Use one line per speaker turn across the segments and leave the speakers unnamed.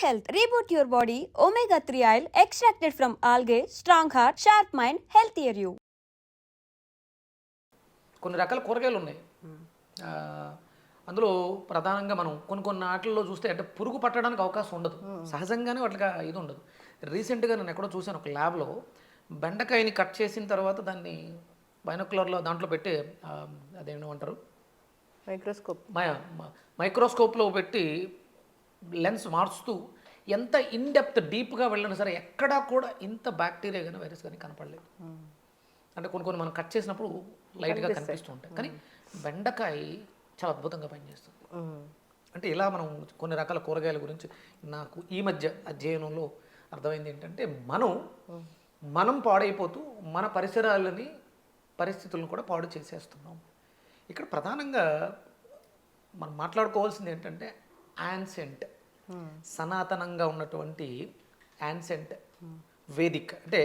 health. Reboot your body. Omega 3 oil extracted from algae. Strong heart, sharp mind, healthier you.
కొన్ని రకాల కూరగాయలు ఉన్నాయి. అందులో ప్రధానంగా మనం కొన్ని ఆటల్లో చూస్తే అంటే పురుగు పట్టడానికి అవకాశం ఉండదు. సహజంగానే వాటికి ఇది ఉండదు. రీసెంట్గా నేను ఎక్కడో చూశాను, ఒక ల్యాబ్లో బెండకాయని కట్ చేసిన తర్వాత దాన్ని బైనోక్యులర్లో దాంట్లో పెట్టి అదేమంటారు మైక్రోస్కోప్లో పెట్టి లెన్స్ మార్చుతూ ఎంత ఇన్డెప్త్ డీప్గా వెళ్ళినా సరే ఎక్కడా కూడా ఇంత బ్యాక్టీరియా కానీ వైరస్ కానీ కనపడలేదు. అంటే కొన్ని మనం కట్ చేసినప్పుడు లైట్గా కనిపిస్తూ ఉంటాయి, కానీ బెండకాయ చాలా అద్భుతంగా పనిచేస్తుంది. అంటే ఇలా మనం కొన్ని రకాల కూరగాయల గురించి నాకు ఈ మధ్య అధ్యయనంలో అర్థమైంది ఏంటంటే మనం పాడైపోతూ మన పరిస్థితులను కూడా పాడు చేసేస్తున్నాం. ఇక్కడ ప్రధానంగా మనం మాట్లాడుకోవాల్సింది ఏంటంటే యాన్సెంట్, సనాతనంగా ఉన్నటువంటి యాన్సెంట్ వేదిక్. అంటే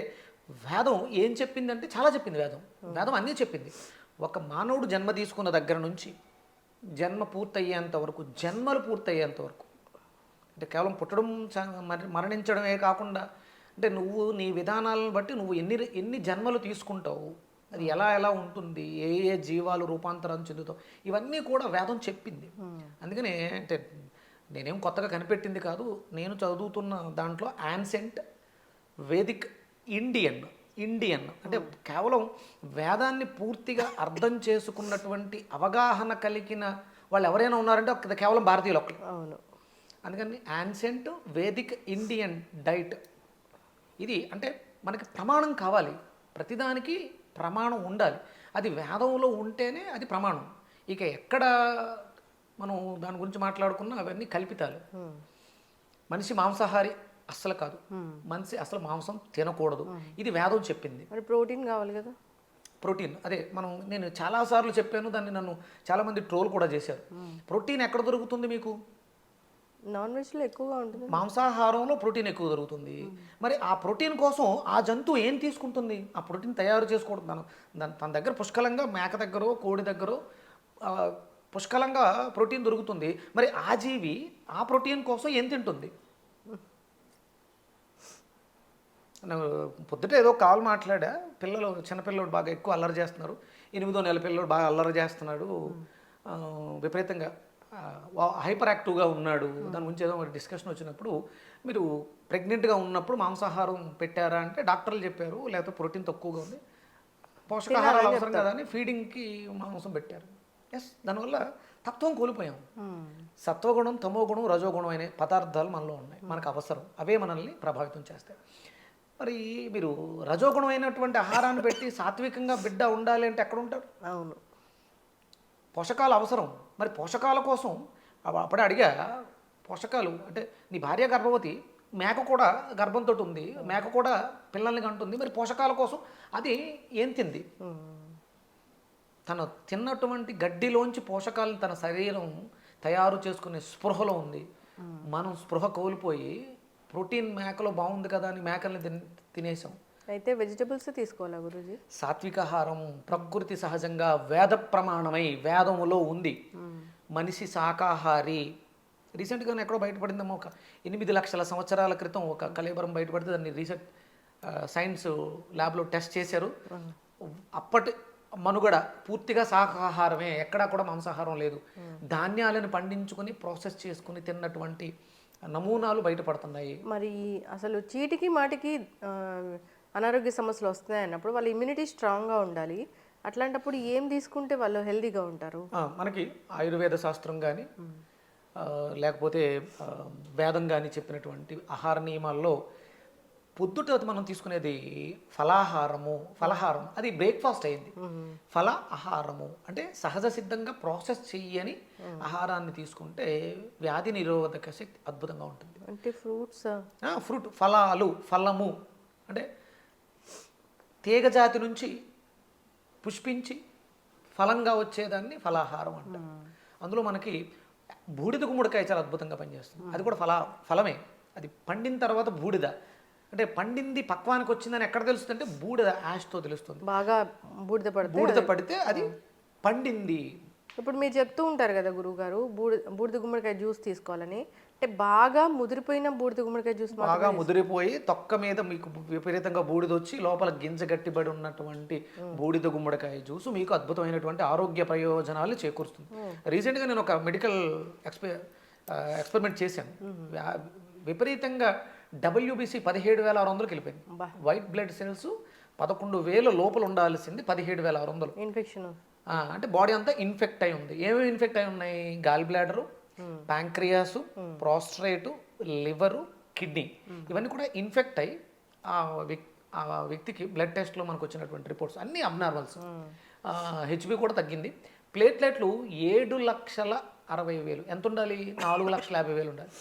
వేదం ఏం చెప్పిందంటే చాలా చెప్పింది. వేదం అన్నీ చెప్పింది. ఒక మానవుడు జన్మ తీసుకున్న దగ్గర నుంచి జన్మ పూర్తయ్యేంత వరకు, జన్మలు పూర్తయ్యేంత వరకు, అంటే కేవలం పుట్టడం మరణించడమే కాకుండా, అంటే నువ్వు నీ విధానాలను బట్టి నువ్వు ఎన్ని జన్మలు తీసుకుంటావు, అది ఎలా ఉంటుంది, ఏ జీవాలు రూపాంతరం చెందుతావు, ఇవన్నీ కూడా వేదం చెప్పింది. అందుకనే అంటే నేనేం కొత్తగా కనిపెట్టింది కాదు, నేను చదువుతున్న దాంట్లో యాన్సెంట్ వేదిక్ ఇండియన్ అంటే కేవలం వేదాన్ని పూర్తిగా అర్థం చేసుకున్నటువంటి అవగాహన కలిగిన వాళ్ళు ఎవరైనా ఉన్నారంటే కేవలం భారతీయులు ఒక్కరు.
అవును.
అందుకని యాన్సెంట్ వేదిక్ ఇండియన్ డైట్ ఇది. అంటే మనకి ప్రమాణం కావాలి, ప్రతిదానికి ప్రమాణం ఉండాలి. అది వేదంలో ఉంటేనే అది ప్రమాణం. ఇక ఎక్కడ మనం దాని గురించి మాట్లాడుకున్నా అవన్నీ కల్పితాలు. మనిషి మాంసాహారి అస్సలు కాదు, మనిషి అసలు మాంసం తినకూడదు, ఇది వేదం చెప్పింది.
మరి ప్రోటీన్ కావాలి కదా.
ప్రోటీన్ అదే నేను చాలాసార్లు చెప్పాను, దాన్ని నన్ను చాలామంది ట్రోల్ కూడా చేశారు. ప్రోటీన్ ఎక్కడ దొరుకుతుంది మీకు?
నాన్ వెజ్లో ఎక్కువగా ఉంటుంది,
మాంసాహారంలో ప్రోటీన్ ఎక్కువ దొరుకుతుంది. మరి ఆ ప్రోటీన్ కోసం ఆ జంతువు ఏం తీసుకుంటుంది? ఆ ప్రోటీన్ తయారు చేసుకోవడం తన దగ్గర పుష్కలంగా మేక దగ్గర కోడి దగ్గర పుష్కలంగా ప్రోటీన్ దొరుకుతుంది. మరి ఆ జీవి ఆ ప్రోటీన్ కోసం ఏం తింటుంది? పొద్దుట ఏదో కాల్ మాట్లాడా, చిన్నపిల్లడు బాగా ఎక్కువ అల్లరి చేస్తున్నారు, 8వ నెల పిల్లడు బాగా అల్లరి చేస్తున్నాడు, విపరీతంగా హైపర్ యాక్టివ్గా ఉన్నాడు. దాని గురించి ఏదో మరి డిస్కషన్ వచ్చినప్పుడు, మీరు ప్రెగ్నెంట్గా ఉన్నప్పుడు మాంసాహారం పెట్టారా అంటే డాక్టర్లు చెప్పారు, లేకపోతే ప్రోటీన్ తక్కువగా ఉంది, పోషకాహారాలు అవసరం కదా అని ఫీడింగ్కి మాంసం పెట్టారు. ఎస్, దానివల్ల తత్వం కోల్పోయాం. సత్వగుణం, తమోగుణం, రజోగుణం అనే పదార్థాలు మనలో ఉన్నాయి, మనకు అవసరం, అవే మనల్ని ప్రభావితం చేస్తాయి. మరి మీరు రజోగుణమైనటువంటి ఆహారాన్ని పెట్టి సాత్వికంగా బిడ్డ ఉండాలి అంటే ఎక్కడ ఉంటారు?
అవును,
పోషకాలు అవసరం. మరి పోషకాల కోసం అప్పుడే అడిగా, పోషకాలు అంటే నీ భార్య గర్భవతి, మేక కూడా గర్భంతో ఉంది, మేక కూడా పిల్లల్ని కంటుంది, మరి పోషకాల కోసం అది ఏం తింది? తను తిన్నటువంటి గడ్డిలోంచి పోషకాలను తన శరీరం తయారు చేసుకునే స్పృహలో ఉంది. మనం స్పృహ కోల్పోయి ప్రోటీన్ మేకలో బాగుంది కదా అని మేకల్ని తినేసాం.
అయితే వెజిటబుల్స్ తీసుకోవాలా గురూజీ?
సాత్వికాహారం ప్రకృతి సహజంగా వేద ప్రమాణమై వేదములో ఉంది. మనిషి శాకాహారి. రీసెంట్గా ఎక్కడో బయటపడిందేమో, ఒక 8 లక్షల సంవత్సరాల క్రితం ఒక కళేబరం బయటపడితే దాన్ని రీసెర్చ్ సైన్స్ ల్యాబ్లో టెస్ట్ చేశారు. అప్పటి మనుగడ పూర్తిగా శాకాహారమే, ఎక్కడా కూడా మాంసాహారం లేదు. ధాన్యాలను పండించుకొని ప్రాసెస్ చేసుకుని తిన్నటువంటి నమూనాలు బయటపడుతున్నాయి.
మరి అసలు చీటికి మాటికి అనారోగ్య సమస్యలు వస్తున్నాయి అన్నప్పుడు వాళ్ళ ఇమ్యూనిటీ స్ట్రాంగ్గా ఉండాలి. అట్లాంటప్పుడు ఏం తీసుకుంటే వాళ్ళు హెల్తీగా ఉంటారు? మనకి
ఆయుర్వేద శాస్త్రం కానీ లేకపోతే వేదం కానీ చెప్పినటువంటి ఆహార నియమాల్లో పొద్దుట మనం తీసుకునేది ఫలహారం, అది బ్రేక్ఫాస్ట్ అయింది. ఆహారము అంటే సహజ సిద్ధంగా ప్రాసెస్ చెయ్యని ఆహారాన్ని తీసుకుంటే వ్యాధి నిరోధక శక్తి అద్భుతంగా ఉంటుంది.
అంటే
ఫ్రూట్, ఫలము అంటే తీగజాతి నుంచి పుష్పించి ఫలంగా వచ్చేదాన్ని ఫలాహారం అంటారు. అందులో మనకి బూడిద గుమ్మడికాయ చాలా అద్భుతంగా పనిచేస్తుంది. అది కూడా ఫలమే. అది పండిన తర్వాత బూడిద, అంటే పండింది పక్వానికి వచ్చిందని ఎక్కడ తెలుస్తుంది అంటే బూడిద యాష్తో తెలుస్తుంది.
బాగా బూడిద
పడితే అది పండింది.
ఇప్పుడు మీరు చెప్తూ ఉంటారు కదా గురువుగారు, బూడిద గుమ్మడికాయ జ్యూస్ తీసుకోవాలని. అంటే బాగా ముదిరిపోయిన బూడిద గుమ్మడికాయ జ్యూస్
బాగా ముదిరిపోయి తొక్క మీద మీకు విపరీతంగా బూడిద వచ్చి లోపల గింజ గట్టిబడి ఉన్నటువంటి బూడిద గుమ్మడికాయ జ్యూస్ మీకు అద్భుతమైనటువంటి ఆరోగ్య ప్రయోజనాలు చేకూరుస్తుంది. రీసెంట్గా నేను ఒక మెడికల్ ఎక్స్పెరిమెంట్ చేశాను. విపరీతంగా WBC 17,600కి వెళ్ళిపోయింది. వైట్ బ్లడ్ సెల్స్ 11,000 లోపల ఉండాల్సింది 17,600.
ఇన్ఫెక్షన్
అంటే బాడీ అంతా ఇన్ఫెక్ట్ అయి ఉంది. ఏమేమి ఇన్ఫెక్ట్ అయి ఉన్నాయి? Gall bladder, pancreas, prostate, liver, kidney ఇవన్నీ కూడా ఇన్ఫెక్ట్ అయ్యి ఆ వ్యక్తికి బ్లడ్ టెస్ట్లో మనకు వచ్చినటువంటి రిపోర్ట్స్ అన్నీ అబ్నార్మల్స్. హెచ్బి కూడా తగ్గింది. ప్లేట్లెట్లు 7,60,000 ఎంత ఉండాలి? 4,50,000 ఉండాలి.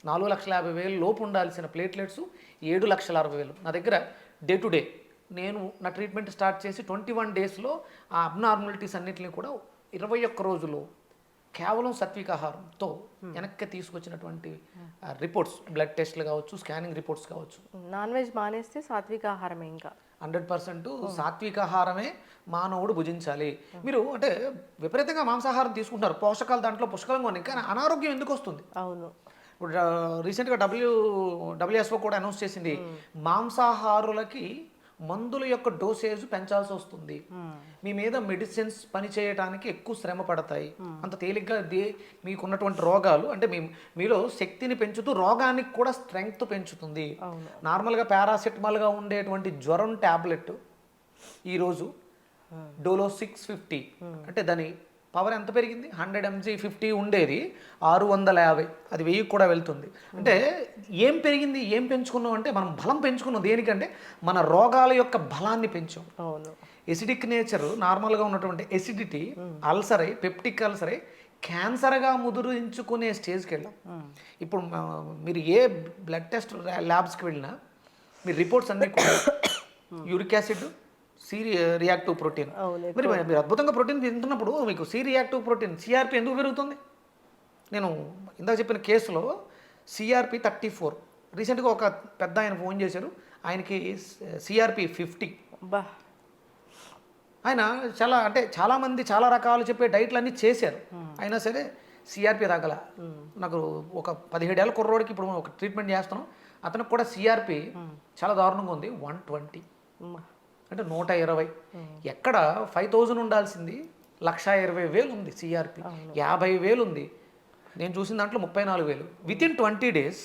4,50,000 లోపు ఉండాల్సిన ప్లేట్లెట్స్ 7,60,000. నా దగ్గర డే టు డే నేను నా ట్రీట్మెంట్ స్టార్ట్ చేసి 21 డేస్లో ఆ అబ్నార్మాలిటీస్ అన్నింటినీ కూడా 21 రోజులు కేవలం సాత్విక ఆహారంతో వెనక్కి తీసుకొచ్చినటువంటి రిపోర్ట్స్, బ్లడ్ టెస్ట్లు కావచ్చు, స్కానింగ్ రిపోర్ట్స్ కావచ్చు.
నాన్ వెజ్ మానేస్తే సాత్విక ఆహారమే ఇంకా
100% సాత్విక ఆహారమే మానవుడు భుజించాలి. మీరు అంటే విపరీతంగా మాంసాహారం తీసుకుంటున్నారు, పోషకాలు దాంట్లో పుష్కలంగా ఉన్నాయి, కానీ అనారోగ్యం ఎందుకు వస్తుంది?
అవును.
ఇప్పుడు రీసెంట్గా WHO కూడా అనౌన్స్ చేసింది, మాంసాహారులకి మందుల యొక్క డోసేజ్ పెంచాల్సి వస్తుంది. మీ మీద మెడిసిన్స్ పనిచేయడానికి ఎక్కువ శ్రమ పడతాయి. అంత తేలిగ్గా మీకున్నటువంటి రోగాలు అంటే మీలో శక్తిని పెంచుతూ రోగానికి కూడా స్ట్రెంగ్త్ పెంచుతుంది. నార్మల్గా పారాసెటమాల్గా ఉండేటువంటి జ్వరం ట్యాబ్లెట్ ఈరోజు డోలో 650 అంటే దాని పవర్ ఎంత పెరిగింది? 100 mg 50 ఉండేది 650, అది 1000 కూడా వెళ్తుంది. అంటే ఏం పెరిగింది? ఏం పెంచుకున్నాం అంటే మనం బలం పెంచుకున్నాం. దేనికంటే మన రోగాల యొక్క బలాన్ని పెంచాం.
అవును.
ఎసిడిక్ నేచర్, నార్మల్గా ఉన్నటువంటి ఎసిడిటీ అల్సర్ అయి, పెప్టిక్ అల్సర్ అయి క్యాన్సర్గా ముదురించుకునే స్టేజ్కి వెళ్ళాం. ఇప్పుడు మీరు ఏ బ్లడ్ టెస్ట్ ల్యాబ్స్కి వెళ్ళినా మీ రిపోర్ట్స్ అన్నీ కూడా యూరిక్ యాసిడ్, రియాక్టివ్ ప్రోటీన్. మీరు అద్భుతంగా ప్రోటీన్ తింటున్నప్పుడు మీకు రియాక్టివ్ ప్రోటీన్ సిఆర్పి ఎందుకు పెరుగుతుంది? నేను ఇందాక చెప్పిన కేసులో సిఆర్పి 34. రీసెంట్గా ఒక పెద్ద ఆయన ఫోన్ చేశారు, ఆయనకి సిఆర్పి 50. ఆయన చాలామంది చాలా రకాలు చెప్పే డైట్లు అన్నీ చేశారు, అయినా సరే సిఆర్పి తగ్గల. నాకు ఒక 17 ఏళ్ళ కుర్రోడికి ఇప్పుడు ఒక ట్రీట్మెంట్ చేస్తున్నాం, అతనికి కూడా సిఆర్పి చాలా దారుణంగా ఉంది, 120. అంటే 120. ఎక్కడ 5,000 ఉండాల్సింది 1,20,000 ఉంది సిఆర్పి, 50,000 ఉంది. నేను చూసిన దాంట్లో 34,000. వితిన్ 20 డేస్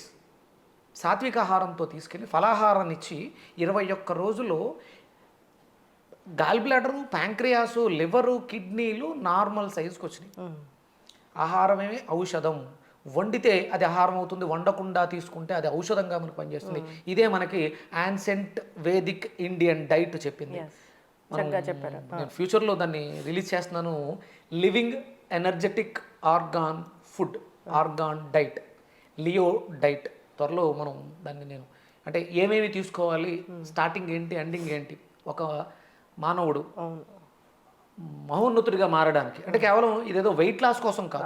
సాత్విక ఆహారంతో తీసుకెళ్ళి ఫలాహారాన్ని ఇచ్చి 21 రోజుల్లో గాల్ బ్లాడరు, ప్యాంక్రియాసు, లివరు, కిడ్నీలు నార్మల్ సైజుకి వచ్చినాయి. ఆహారమే ఔషధం. వండితే అది ఆహారం అవుతుంది, వండకుండా తీసుకుంటే అది ఔషధంగా మనకు పనిచేస్తుంది. ఇదే మనకి యాన్సెంట్ వేదిక్ ఇండియన్ డైట్ చెప్పింది. నేను ఫ్యూచర్లో దాన్ని రిలీజ్ చేస్తున్నాను, living energetic organ food, organ diet, Leo diet. త్వరలో మనం దాన్ని నేను అంటే ఏమేమి తీసుకోవాలి, స్టార్టింగ్ ఏంటి, ఎండింగ్ ఏంటి, ఒక మానవుడు మహోన్నతుడిగా మారడానికి. అంటే కేవలం ఇదేదో వెయిట్ లాస్ కోసం కాదు,